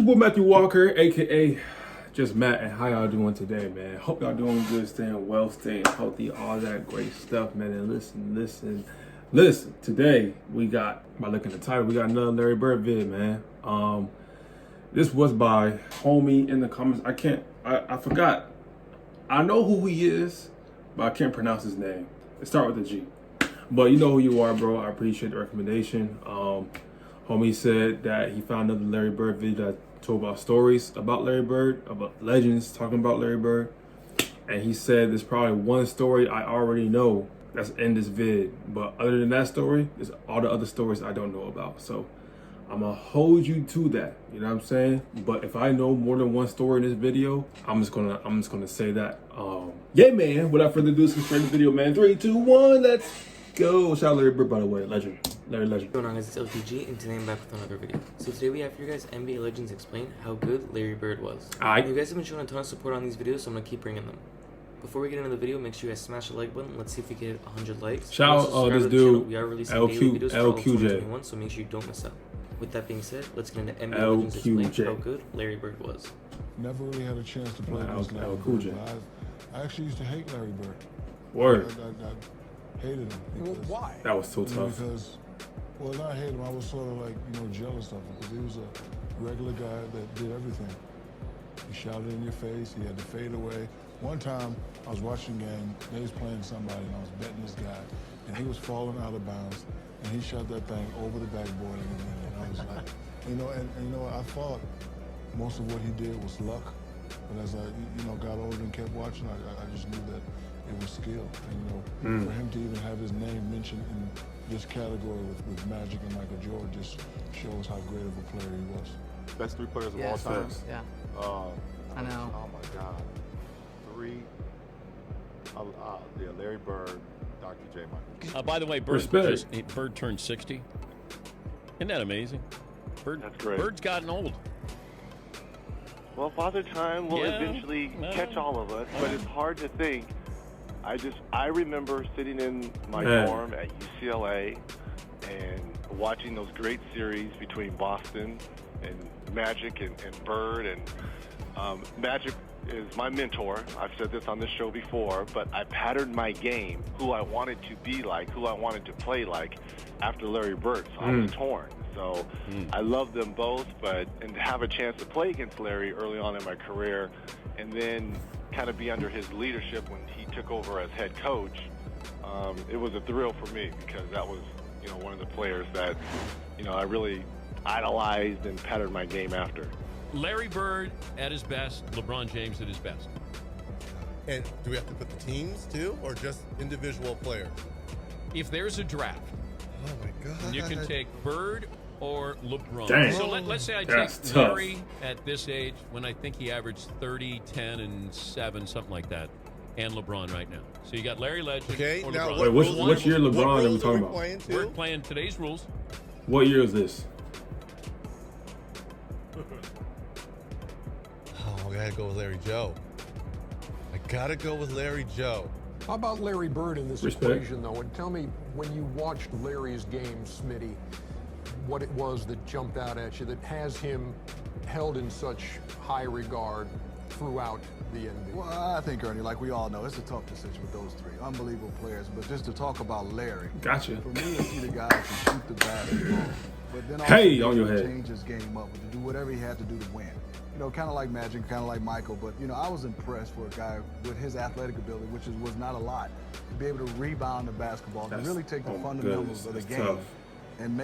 boy Matthew Walker, aka Just Matt, and how y'all doing today, man? Hope y'all doing good, staying well, staying healthy, all that great stuff, man. And listen. Today we got, by looking at the title, we got another Larry Bird vid, man. This was by homie in the comments. I forgot. I know who he is, but I can't pronounce his name. It starts with a G. But you know who you are, bro. I appreciate the recommendation. Homie said that he found another Larry Bird video that told about stories about Larry Bird, about legends talking about Larry Bird. And he said there's probably one story I already know that's in this vid. But other than that story, there's all the other stories I don't know about. So I'm gonna hold you to that. You know what I'm saying? But if I know more than one story in this video, I'm just gonna say that. Yeah, man. Without further ado, let's get straight to the video, man. 3, 2, 1, let's go. Shout out Larry Bird, by the way, legend. Larry Legend. What's going on, guys? It's LTG, and today I'm back with another video. So today we have for you guys NBA Legends explain how good Larry Bird was. You guys have been showing a ton of support on these videos, so I'm gonna keep bringing them. Before we get into the video, make sure you guys smash the like button. Let's see if we get 100 likes. Shout out this dude. We are releasing daily videos for all of 2021, so make sure you don't miss out. With that being said, let's get into NBA Legends explain how good Larry Bird was. Never really had a chance to play against Larry Bird. I actually used to hate Larry Bird. Word. I hated him. Well, why? That was so tough. Because, well, not hate him. I was sort of like, jealous of him because he was a regular guy that did everything. He shouted in your face. He had to fade away. One time, I was watching a game. They was playing somebody, and I was betting this guy, and he was falling out of bounds, and he shot that thing over the backboard in a minute. And I was like, I thought most of what he did was luck, but as I, got older and kept watching, I just knew that it was skill. And, for him to even have his name mentioned in this category with Magic and Michael Jordan just shows how great of a player he was. Best 3 players of all time. Yeah. I know. Oh my God. 3. Yeah, Larry Bird, Dr. J. Michael. By the way, Bird turned 60. Isn't that amazing? That's great. Bird's gotten old. Well, Father Time will eventually catch all of us, but it's hard to think. I remember sitting in my dorm at UCLA and watching those great series between Boston and Magic and Bird. And Magic is my mentor. I've said this on this show before, but I patterned my game, who I wanted to be like, who I wanted to play like, after Larry Bird. So I was torn. So I love them both, and to have a chance to play against Larry early on in my career, and then kind of be under his leadership when he took over as head coach, it was a thrill for me because that was, one of the players that, I really idolized and patterned my game after. Larry Bird at his best, LeBron James at his best. And do we have to put the teams too, or just individual players? If there's a draft, oh my God, you can take Bird or LeBron. Dang. So let's say I take Larry at this age, when I think he averaged 30, 10, and 7, something like that, and LeBron right now. So you got Larry Legend or now LeBron. Wait, which year LeBron are we talking about? We're playing today's rules. What year is this? Oh, I gotta go with Larry Joe. How about Larry Bird in this equation, though? And tell me, when you watched Larry's game, Smitty, what it was that jumped out at you that has him held in such high regard throughout the NBA? Well, I think, Ernie, like we all know, it's a tough decision with those 3 unbelievable players. But just to talk about Larry, gotcha. For me, to see the guy can shoot the basketball, but then also on your head, change his game up, to do whatever he had to do to win. Kind of like Magic, kind of like Michael, but I was impressed for a guy with his athletic ability, which was not a lot, to be able to rebound the basketball, to really take the fundamentals of the game and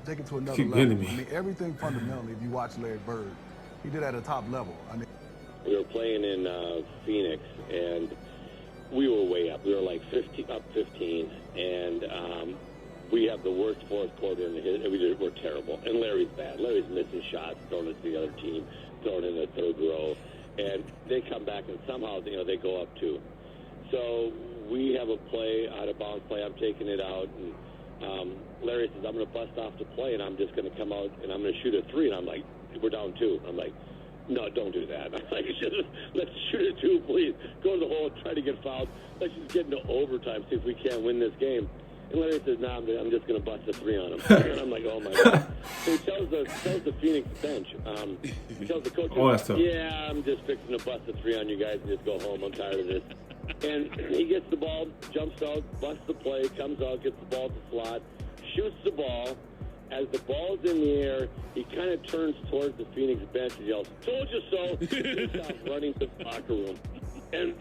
take it to another level. I mean, everything fundamentally, if you watch Larry Bird, he did at a top level. I mean, we were playing in Phoenix, and we were way up. We were like 15, and we have the worst fourth quarter in the history. We're terrible, and Larry's bad. Larry's missing shots, throwing it to the other team, throwing in the third row, and they come back and somehow they go up 2. So we have a play, out of bounds play. I'm taking it out, and Larry says, I'm going to bust off the play, and I'm just going to come out, and I'm going to shoot a 3. And I'm like, we're down 2. I'm like, no, don't do that. I'm like, let's shoot a 2, please. Go to the hole and try to get fouled. Let's just get into overtime, see if we can't win this game. And Larry says, nah, I'm just going to bust a 3 on him. And I'm like, oh, my God. So he tells the Phoenix bench, he tells the coach, yeah, I'm just fixing to bust a 3 on you guys and just go home. I'm tired of this. And he gets the ball, jumps out, busts the play, comes out, gets the ball to slot, shoots the ball. As the ball's in the air, he kind of turns towards the Phoenix bench and yells, told you so. He stops running to the locker room. And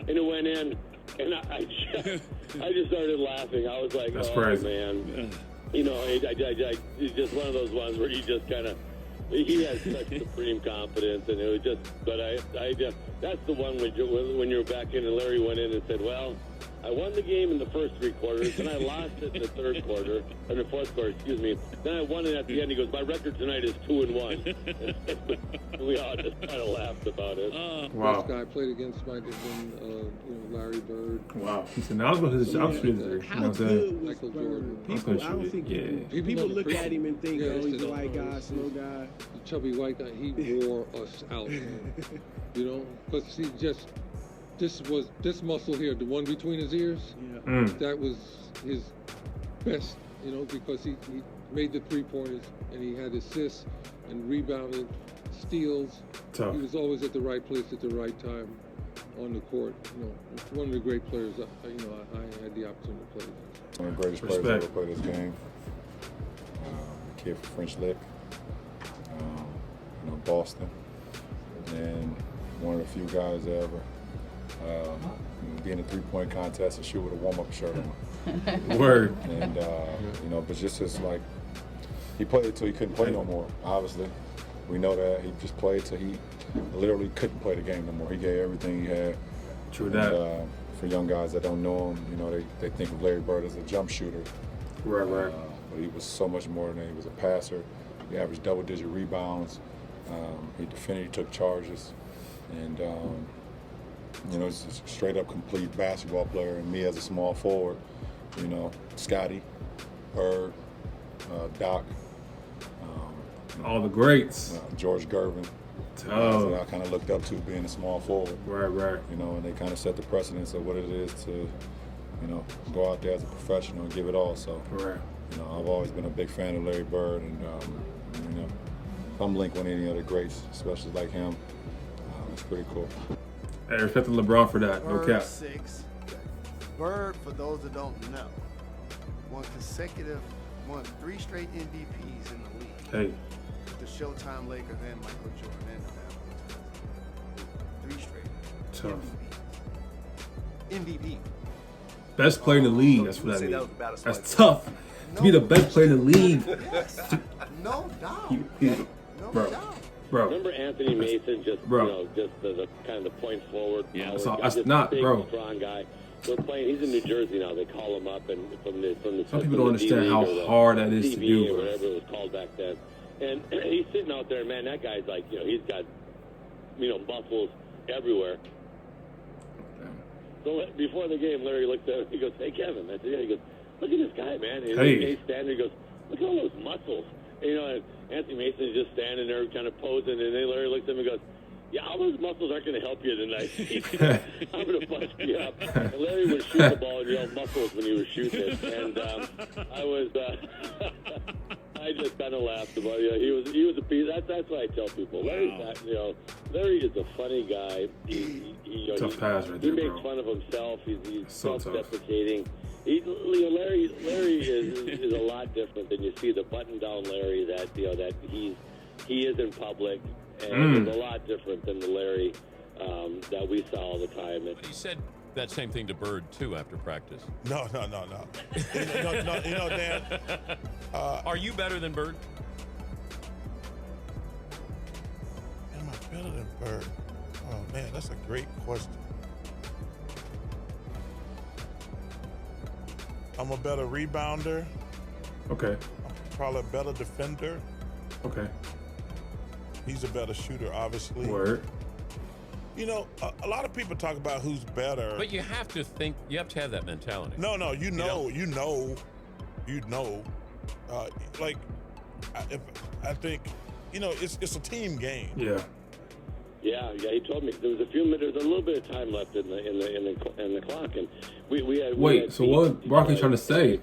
it went in. And I just started laughing. I was like, crazy. Man. You know, it's just one of those ones where you just kind of, he has such supreme confidence. And it was just, but that's the one when you're back in and Larry went in and said, well, I won the game in the first 3 quarters, then I lost it in the third quarter, or the fourth quarter, excuse me. Then I won it at the end. He goes, my record tonight is 2-1. We all just kind of laughed about it. Wow. This guy played against Michael Larry Bird. Wow. He said, now I was going to his option. How good was Bird? People, I don't think people look at him and think, oh, he's a white guy, slow guy. The chubby white guy, he wore us out, man. You know, because he just... This muscle here, the one between his ears, that was his best, you know, because he made the 3-pointers and he had assists and rebounded, steals. Tough. He was always at the right place at the right time on the court. You know, one of the great players, I had the opportunity to play with. One of the greatest players ever played this game. Kid from French Lick, Boston, and one of the few guys that ever be in a 3-point contest and shoot with a warm-up shirt on. Word. And but just as like he played until he couldn't play no more. Obviously, we know that he just played till he literally couldn't play the game no more. He gave everything he had. True that. And, for young guys that don't know him, they think of Larry Bird as a jump shooter. Right. But he was so much more than that. He was a passer. He averaged double-digit rebounds. He defended. He took charges, and. He's a straight-up complete basketball player, and me as a small forward, Scotty, Bird, Doc. All the greats. George Gervin. That I kind of looked up to being a small forward. Right. And they kind of set the precedence of what it is to, go out there as a professional and give it all. So, I've always been a big fan of Larry Bird, and, if I'm linked with any other greats, especially like him, it's pretty cool. Hey, respect to LeBron for that. No cap. 6. Bird, for those that don't know, won 3 straight MVPs in the league. Hey. The Showtime Lakers and Michael Jordan and 3 straight. Tough. MVP. Best player in the league. That's what that means. That's tough. To be the best player in the league. No doubt. No doubt. Bro. Remember Anthony Mason, just the kind of the point forward. Yeah, that's not, big, bro. Strong guy. They're playing. He's in New Jersey now. They call him up, and from the some people don't understand how hard that is to do, or whatever it was called back then. And he's sitting out there, man. That guy's like, he's got, muscles everywhere. So before the game, Larry looked at him. He goes, "Hey, Kevin." I said, "Yeah." He goes, "Look at this guy, man." And he's standing. He goes, "Look at all those muscles." And, Anthony Mason is just standing there, kind of posing, and then Larry looks at him and goes, "Yeah, all those muscles aren't going to help you tonight. I'm going to bust you up." And Larry would shoot the ball and yell muscles when he was shooting it, and I just kind of laughed about it. He was a piece. That's what I tell people. Larry's not, Larry is a funny guy. He tough pass right there, he makes bro. Fun of himself. He's so self-deprecating. Larry is a lot different than you see the button-down Larry that he is in public, and is a lot different than the Larry that we saw all the time. But he said that same thing to Bird too after practice. No. Dan. Are you better than Bird? Am I better than Bird? Oh man, that's a great question. I'm a better rebounder. Okay. I'm probably a better defender. Okay. He's a better shooter, obviously. Word. A lot of people talk about who's better. But you have to have that mentality. No, you know. I think, it's a team game. Yeah. Yeah, he told me there was a few minutes, there was a little bit of time left in the clock, and we had. Wait, so what Barkley trying to say?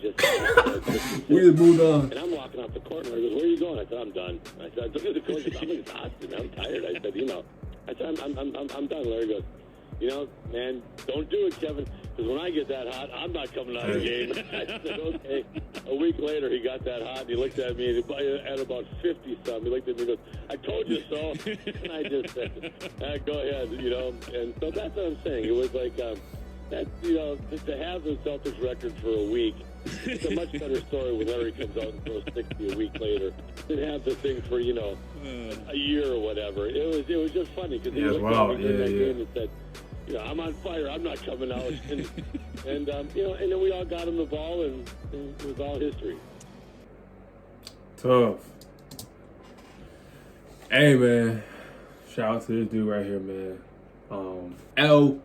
We just moved on. And I'm walking off the court, and he goes, "Where are you going?" I said, "I'm done." I said, "Look at the coach. I'm exhausted. I'm tired." I said, I'm done. Larry goes, man, don't do it, Kevin, because when I get that hot, I'm not coming out of the game. I said, okay. A week later, he got that hot, and he looked at me, and at about 50-something, he looked at me and goes, "I told you so." And I just said, go ahead, And so that's what I'm saying. It was like, to have the Celtics record for a week, it's a much better story when Larry comes out and throws 60 a week later than have the thing for, a year or whatever. It was just funny, because he looked at me in that game and said, "I'm on fire. I'm not coming out." And then we all got him the ball, and it was all history. Tough. Hey, man. Shout out to this dude right here, man. LQJ.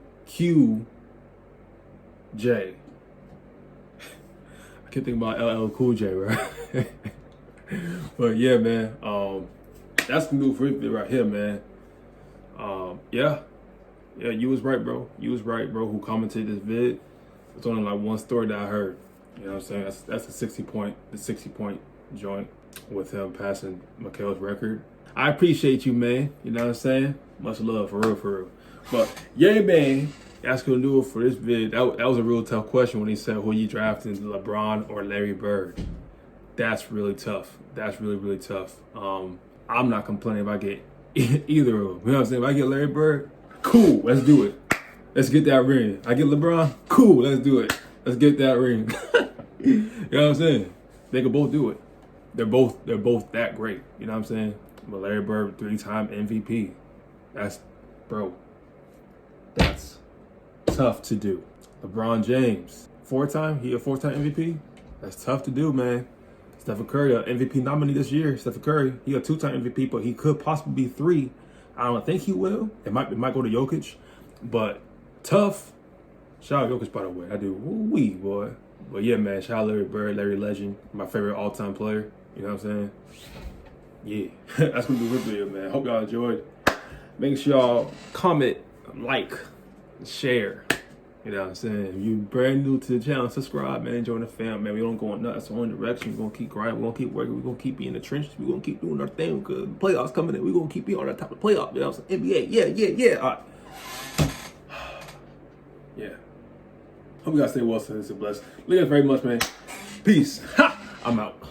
I can't think about LL Cool J, right? But yeah, man. That's the new free bit right here, man. Yeah, you was right, bro. You was right, bro. Who commented this vid? It's only like one story that I heard. You know what I'm saying? That's the 60 point joint with him passing Mikal's record. I appreciate you, man. You know what I'm saying? Much love, for real. But yeah, man, that's gonna do it for this vid. That was a real tough question when he said, "Who you drafting, LeBron or Larry Bird?" That's really tough. That's really tough. I'm not complaining if I get either of them. You know what I'm saying? If I get Larry Bird, cool, let's do it. Let's get that ring. I get LeBron, cool, let's do it. Let's get that ring. You know what I'm saying? They could both do it. They're both that great. You know what I'm saying? But Larry Bird, 3-time MVP. That's tough to do. LeBron James, 4-time. He a 4-time MVP. That's tough to do, man. Stephen Curry, MVP nominee this year. Stephen Curry, he a 2-time MVP, but he could possibly be 3. I don't think he will. It might go to Jokic, but tough. Shout out Jokic, by the way. I do. Woo-wee, boy. But yeah, man. Shout out Larry Bird, Larry Legend, my favorite all-time player. You know what I'm saying? Yeah, that's gonna be the video, man. Hope y'all enjoyed. Make sure y'all comment, like, share. You know what I'm saying? If you brand new to the channel, subscribe, man. Join the fam, man. We don't go in nuts one direction. We're gonna keep grinding. We're gonna keep working. We're gonna keep being in the trenches. We're gonna keep doing our thing because the playoffs coming in. We're gonna keep being on the top of the playoff. You know what I'm saying? NBA, yeah. All right. Yeah. Hope you guys stay well, so it's a blessing. Thank you guys very much, man. Peace. Ha! I'm out.